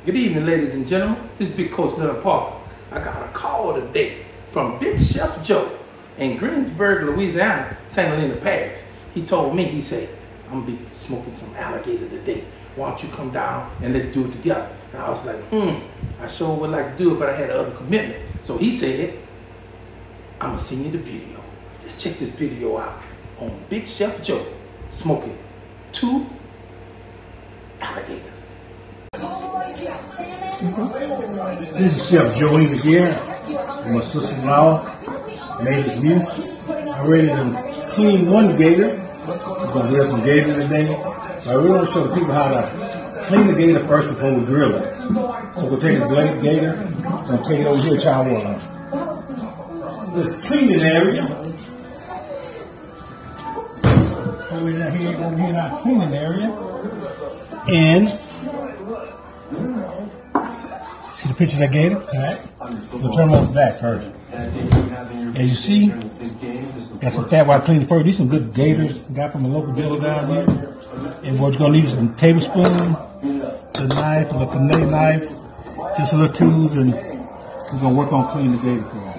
Good evening, ladies and gentlemen. This is Big Coach Leonard Parker. I got a call today from Big Chef Joe in Greensburg, Louisiana, St. Helena Parish. He told me, he said, I'm gonna be smoking some alligator today. Why don't you come down and let's do it together? And I was like, I sure would like to do it, but I had another commitment. So he said, I'm gonna send you the video. Let's check this video out on Big Chef Joe smoking 2 alligators. This is Chef Joey here, my sister-in-law, latest niece. I'm ready to clean one gator. We're going to grill some gator today. I really want to show the people how to clean the gator first before we grill it. So we'll take this gator and take it over here to our water. The cleaning area. Over here in our cleaning area. And see the picture of that gator? Alright. We'll turn on the back first. As you see, got some fat while I cleaned it first. These are some good gators got from a local dealer down here. And what you're going to need is some tablespoon, a knife, a fillet knife, just a little tools, and we're going to work on cleaning the gator for us.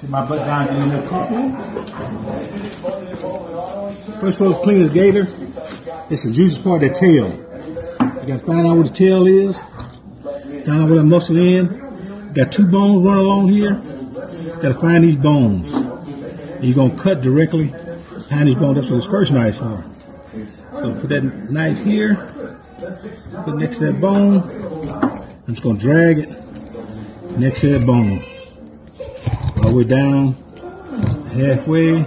See my butt down in the top. First of all, clean this gator. It's the juiciest part of the tail. You got to find out where the tail is, find out where the muscle in. Got 2 bones running along here. Got to find these bones. And you're going to cut directly behind these bones. That's what this first knife for. So put that knife here, put it next to that bone. I'm just going to drag it next to that bone. All the way down, halfway.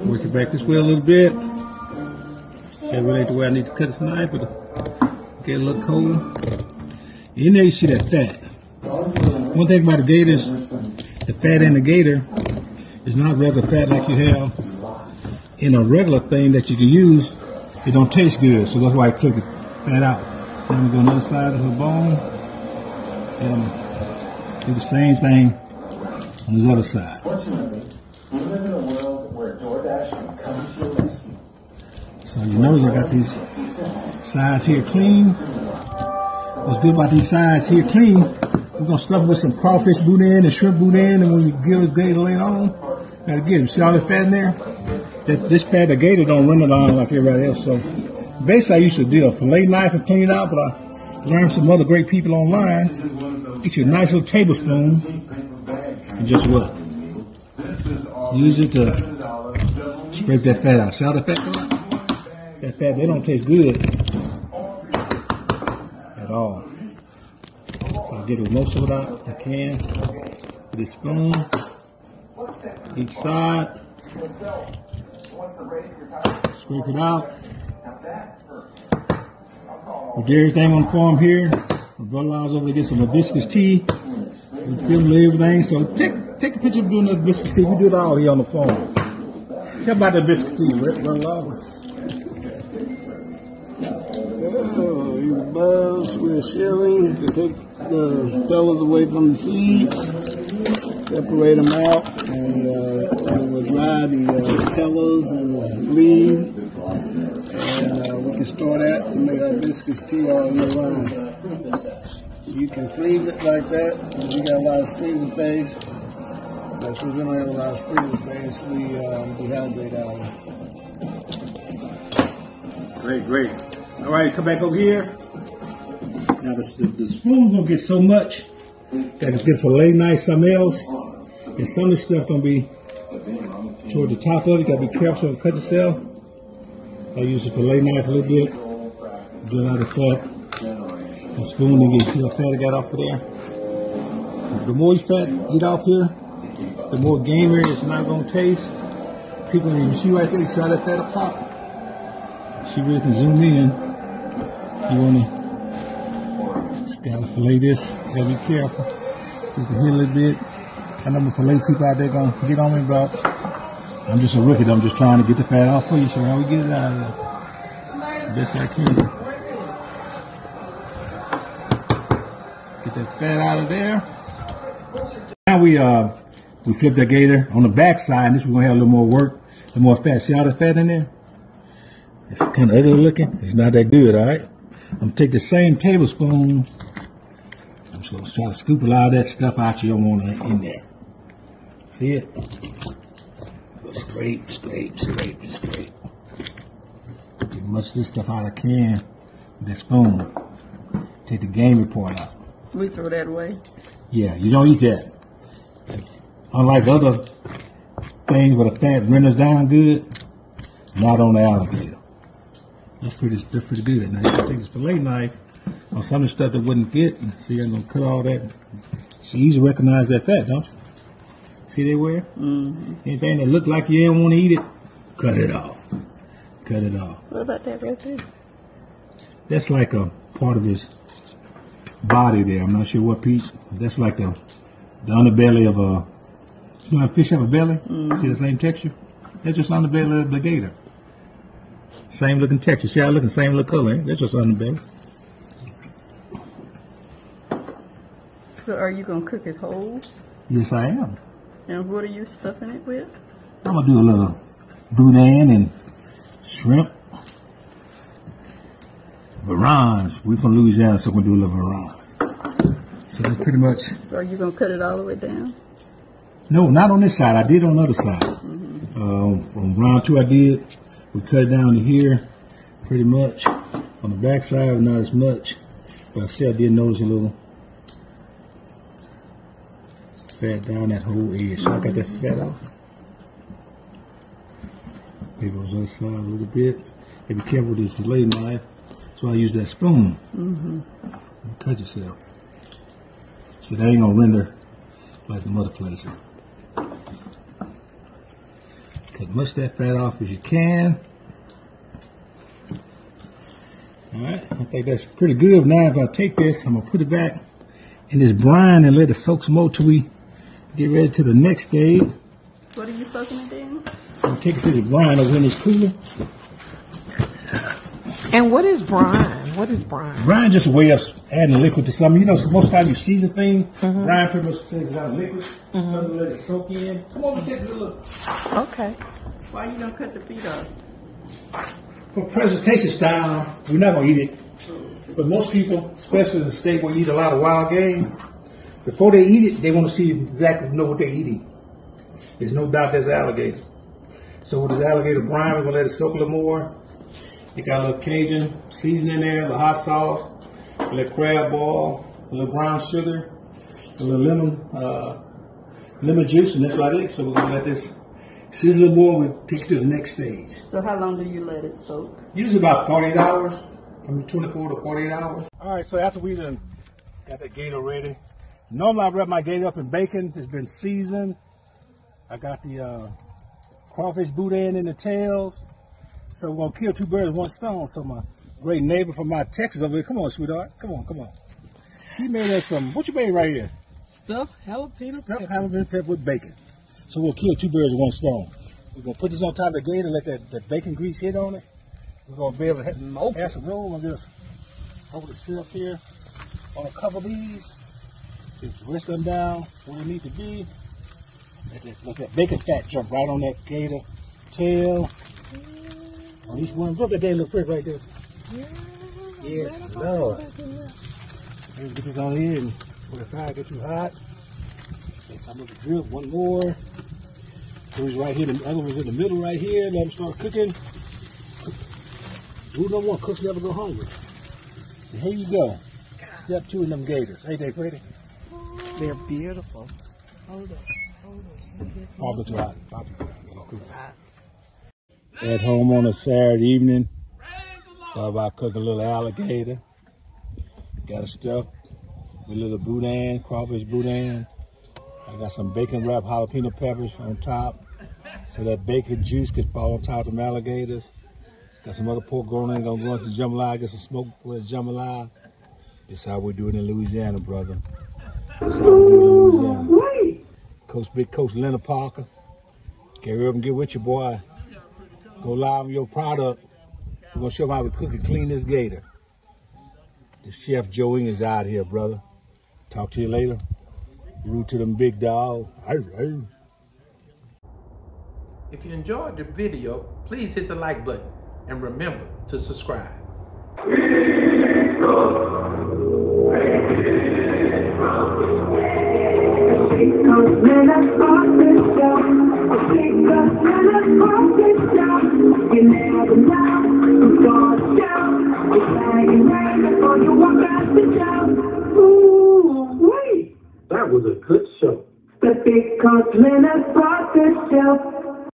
Work it back this way a little bit. That really ain't the way I need to cut this knife, but get a little cold. In there you see that fat. One thing about the gator is the fat in the gator is not regular fat like you have in a regular thing that you can use. It don't taste good, so that's why I took the fat out. Then we go on the other side of the bone and do the same thing on the other side. We live in a world where DoorDash can come to your rescue. So you notice I got these sides here clean. What's good about these sides here clean, we're going to stuff it with some crawfish boudin and shrimp boudin, and when we grill this gator later on, gotta get it. See all that fat in there? This fat, the gator don't run it on like everybody else. So basically I used to do a fillet knife and clean it out, but I learned some other great people online. Get you a nice little tablespoon and just what? Use it to scrape that fat out. See how the fat come out? That fat, they don't taste good at all. So I get the most of it out I can with this spoon, each side, scrape it out. We get everything on form here. My brother-in-law's over to get some hibiscus tea. We film everything. So take a picture of doing the hibiscus tea. We do it all here on the phone. Tell about the hibiscus tea, brother-in-law. Bulbs we're shilling to take the pellets away from the seeds, separate them out, and we'll dry the pellets and the leaves, and we can store that to make hibiscus tea all year round. You can freeze it like that. We got a lot of freezer space, but since we don't have a lot of freezer space, we dehydrate ours. Great. All right, come back over here. Now the spoon's gonna get so much that it's good for fillet knife, something else, and some of this stuff gonna be toward the top of it. Gotta be careful so it cut yourself. I use the fillet knife a little bit, get out the fat. The spoon, and you see the fat I got off of there. The more you fat get off here, the more gamer it's not gonna taste. People, you see right there, you see how that fat apart. She really can zoom in. You wanna gotta fillet this, gotta be careful. You can hit a little bit. I know the fillet people out there gonna get on me, but I'm just a rookie. I'm just trying to get the fat off for you, so how we get it out of there. Best I can. Get that fat out of there. Now we flip that gator on the back side, and this we're gonna have a little more work, a little more fat. See all the fat in there? It's kind of ugly looking. It's not that good, all right? I'm gonna take the same tablespoon. I'm just gonna try to scoop a lot of that stuff out you don't want in there. See it? Scrape, scrape, scrape, and scrape. Get much of this stuff out I can with that spoon. Take the game report out. We throw that away. Yeah, you don't eat that. Unlike other things where the fat renders down good, not on the alligator. That's pretty good. Now you can take this fillet knife on some of the stuff that wouldn't get. See, I'm gonna cut all that. So you easily recognize that fat, don't you? See they wear? Mm-hmm. Anything that look like you don't want to eat it, cut it off. Cut it off. What about that right there? That's like a part of his body there. I'm not sure what piece. That's like the underbelly of a. You know how fish have a belly? Mm-hmm. See the same texture? That's just underbelly of the gator. Same looking texture. See how it looking? Same look color. That's just underbelly. So are you gonna cook it whole? Yes, I am. And what are you stuffing it with? I'm gonna do a little boudin and shrimp. Varans. We're from Louisiana, so we're gonna do a little varans. So that's pretty much. So are you gonna cut it all the way down? No, not on this side. I did on the other side. Mm-hmm. From round 2 I did. We cut it down to here, pretty much. On the back side, not as much. But I see I did notice a little fat down that whole edge. So I got that fat off. Maybe on the other side a little bit. Hey, be careful with this fillet knife. So I use that spoon. Mm-hmm. Cut yourself. So that ain't gonna render like some other places. Cut much of that fat off as you can. Alright, I think that's pretty good. Now if I take this, I'm gonna put it back in this brine and let it soak some more till we get ready to the next stage. What are you soaking it in? I'm gonna take it to the brine over in this cooler. And what is brine? What is brine? Brine just a way of adding liquid to something. You know, so most of the time you season things, brine pretty much takes out liquid. Something to let it soak in. Come on, take a look. Okay. Why you don't cut the feet off? For presentation style, we're not gonna eat it. But most people, especially in the state where you eat a lot of wild game, before they eat it, they want to see exactly know what they're eating. There's no doubt there's alligator. So with this alligator brine, we're gonna let it soak a little more. You got a little Cajun seasoning there, a little hot sauce, a little crab ball, a little brown sugar, a little lemon juice, and that's about it. So we're gonna let this sizzle more. We'll take it to the next stage. So how long do you let it soak? Usually about 48 hours, from 24 to 48 hours. All right, so after we done got the gator ready, normally I wrap my gator up in bacon. It's been seasoned. I got the crawfish boudin in the tails. So we're gonna kill 2 birds with 1 stone. So my great neighbor from my Texas over here, come on, sweetheart, come on, come on. She made us some, what you made right here? Stuffed jalapeno Stuffed jalapeno pepper with bacon. So we'll kill 2 birds with 1 stone. We're gonna put this on top of the gator, let that bacon grease hit on it. We're gonna be able to have some room. I'm gonna just over the syrup here. On a couple of these, just rest them down where they need to be. Let that bacon fat jump right on that gator tail. On each one, look at that little prick right there. Yes, Lord. Let's get this on here and before the fire get too hot. Get some of the drip, 1 more. Those right here, the other one's in the middle right here. Let them start cooking. Who don't want cooks never go hungry. So here you go. Step 2 in them gators. Ain't they pretty? They're beautiful. Hold on. I'll get too hot. At home on a Saturday evening, thought about cooking a little alligator. Got it stuffed with a little boudin, crawfish boudin. I got some bacon wrapped jalapeno peppers on top, so that bacon juice could fall on top of them alligators. Got some other pork going in, gonna go into jambalaya, get some smoke with jambalaya. This is how we do it in Louisiana, brother. This is how we do it in Louisiana. Big Coach Leonard Parker. Carry up and get with you, boy. Go live on your product. We're gonna show them how we cook and clean this gator. The chef Joe Ing is out here, brother. Talk to you later. Root to them big dog. If you enjoyed the video, please hit the like button and remember to subscribe. That was a good show. The big cause Leonard brought the show.